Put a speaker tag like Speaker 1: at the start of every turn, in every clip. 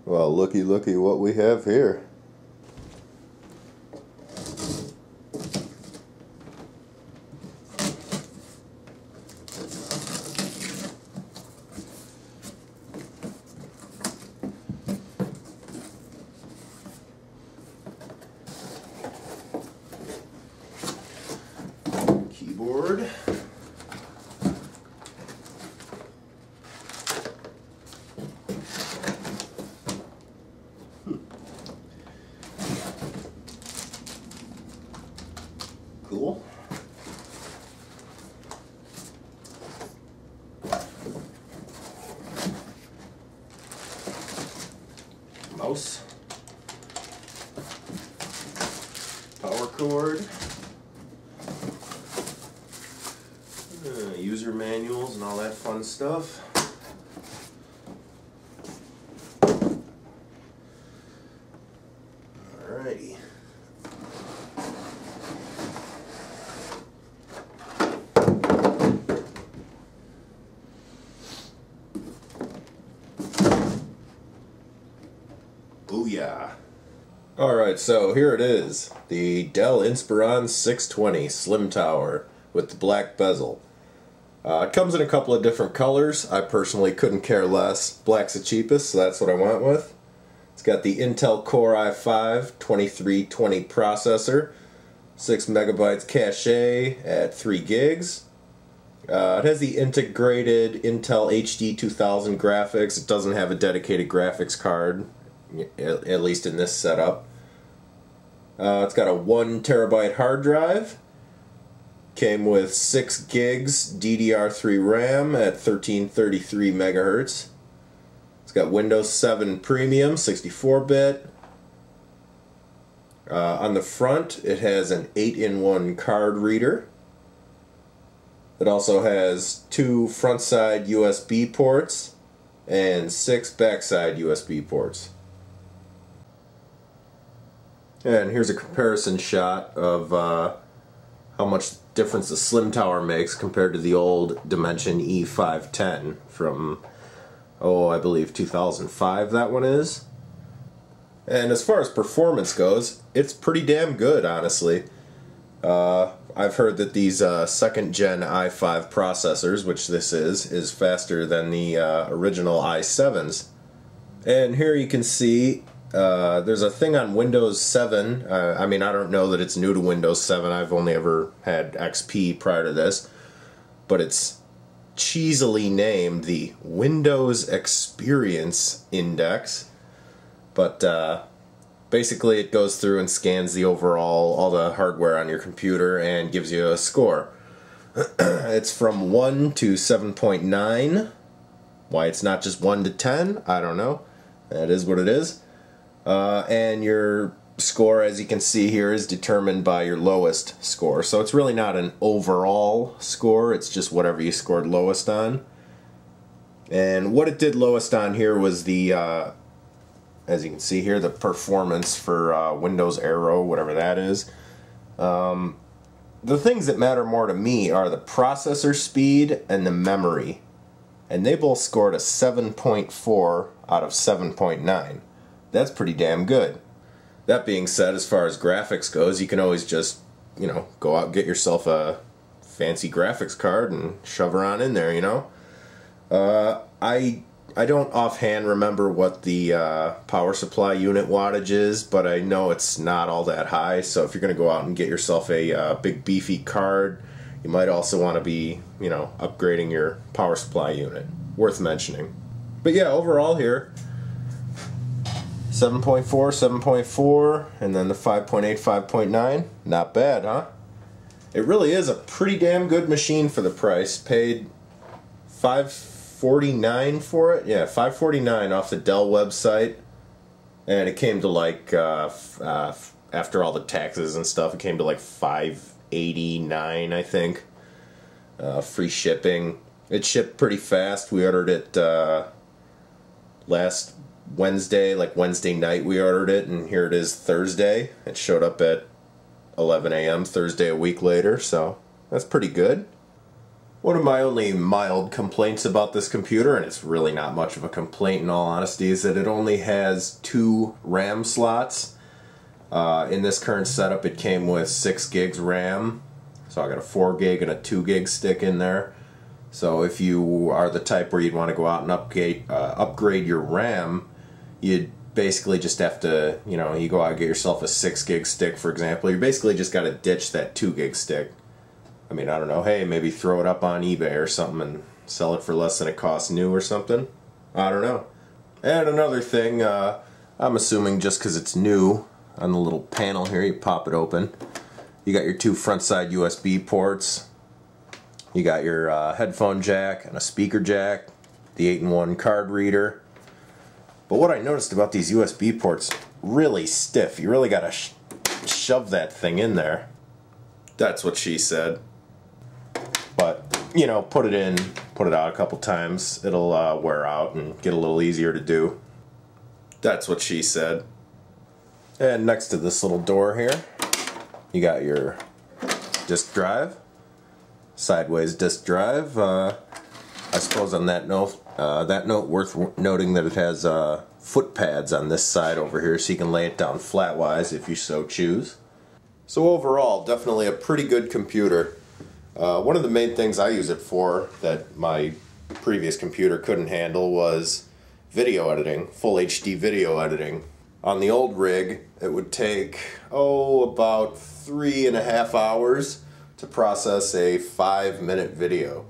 Speaker 1: Well, looky what we have here. Keyboard. Cool. Mouse. Power cord. User manuals and all that fun stuff. Alrighty. Booyah. Alright, so here it is. The Dell Inspiron 620 Slimtower with the black bezel. It comes in a couple of different colors. I personally couldn't care less. Black's the cheapest, so that's what I went with. It's got the Intel Core i5 2320 processor, 6 megabytes cache at 3 gigs. It has the integrated Intel HD 2000 graphics. It doesn't have a dedicated graphics card, at least in this setup. It's got a 1 terabyte hard drive. Came with 6 gigs DDR3 RAM at 1333 megahertz. It's got Windows 7 Premium 64-bit. On the front, it has an 8-in-1 card reader. It also has 2 front-side USB ports and 6 backside USB ports. And here's a comparison shot of how much difference the Slimtower makes compared to the old Dimension i-5 from, I believe 2005 that one is. And as far as performance goes, it's pretty damn good, honestly. I've heard that these second-gen i5 processors, which this is faster than the original i7s. And here you can see there's a thing on Windows 7. I mean, I don't know that it's new to Windows 7. I've only ever had XP prior to this. But it's cheesily named the Windows Experience Index. But basically it goes through and scans the overall, all the hardware on your computer and gives you a score. It's from 1 to 7.9. Why it's not just 1 to 10, I don't know. That is what it is. And your score, as you can see here, is determined by your lowest score. So it's really not an overall score, it's just whatever you scored lowest on. And what it did lowest on here was the, as you can see here, the performance for Windows Aero, whatever that is. The things that matter more to me are the processor speed and the memory. And they both scored a 7.4 out of 7.9. That's pretty damn good. That being said, as far as graphics goes, you can always just, go out and get yourself a fancy graphics card and shove her on in there, I don't offhand remember what the power supply unit wattage is, but I know it's not all that high, so if you're going to go out and get yourself a big beefy card, you might also want to be, upgrading your power supply unit. Worth mentioning. But yeah, overall here, 7.4, 7.4, and then the 5.8, 5.9. Not bad, huh? It really is a pretty damn good machine for the price. Paid $549 for it. Yeah, $549 off the Dell website. And it came to like, after all the taxes and stuff, it came to like $589, I think. Free shipping. It shipped pretty fast. We ordered it last Wednesday, like Wednesday night we ordered it, and here it is Thursday. It showed up at 11 a.m. Thursday a week later, so that's pretty good. One of my only mild complaints about this computer, and it's really not much of a complaint in all honesty, is that it only has 2 RAM slots. In this current setup it came with 6 gigs RAM, so I got a 4 gig and a 2 gig stick in there. So if you are the type where you'd want to go out and upgrade your RAM, you'd basically just have to, you go out and get yourself a 6 gig stick, for example. You basically just got to ditch that 2 gig stick. I mean, I don't know, hey, maybe throw it up on eBay or something and sell it for less than it costs new or something. I don't know. And another thing, I'm assuming just because it's new, on the little panel here, you pop it open. You got your 2 front side USB ports. You got your headphone jack and a speaker jack, the 8-in-1 card reader. But what I noticed about these USB ports, really stiff. You really got to shove that thing in there. That's what she said. But, put it in, put it out a couple times, it'll wear out and get a little easier to do. That's what she said. And next to this little door here, you got your disk drive, sideways disk drive. I suppose on that note, worth noting that it has foot pads on this side over here, so you can lay it down flatwise if you so choose. So overall, definitely a pretty good computer. One of the main things I use it for that my previous computer couldn't handle was video editing, full HD video editing. On the old rig, it would take, about 3.5 hours to process a 5-minute video.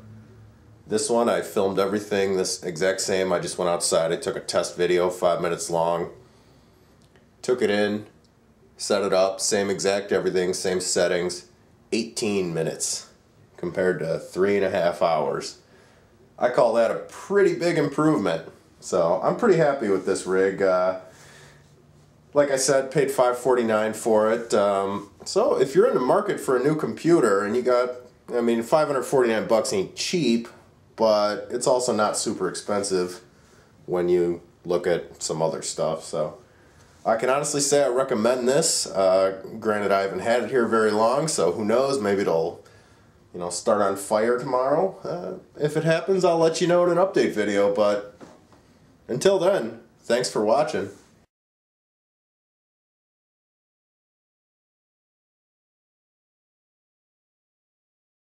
Speaker 1: This one, I filmed everything this exact same. I just went outside, I took a test video, 5 minutes long, took it in, set it up, same exact everything, same settings, 18 minutes compared to 3.5 hours. I call that a pretty big improvement. So I'm pretty happy with this rig. Like I said, paid $549 for it. So if you're in the market for a new computer and you got, $549 ain't cheap, but it's also not super expensive when you look at some other stuff. So I can honestly say I recommend this. Granted, I haven't had it here very long, so who knows, maybe it'll start on fire tomorrow. If it happens, I'll let you know in an update video, but until then, thanks for watching.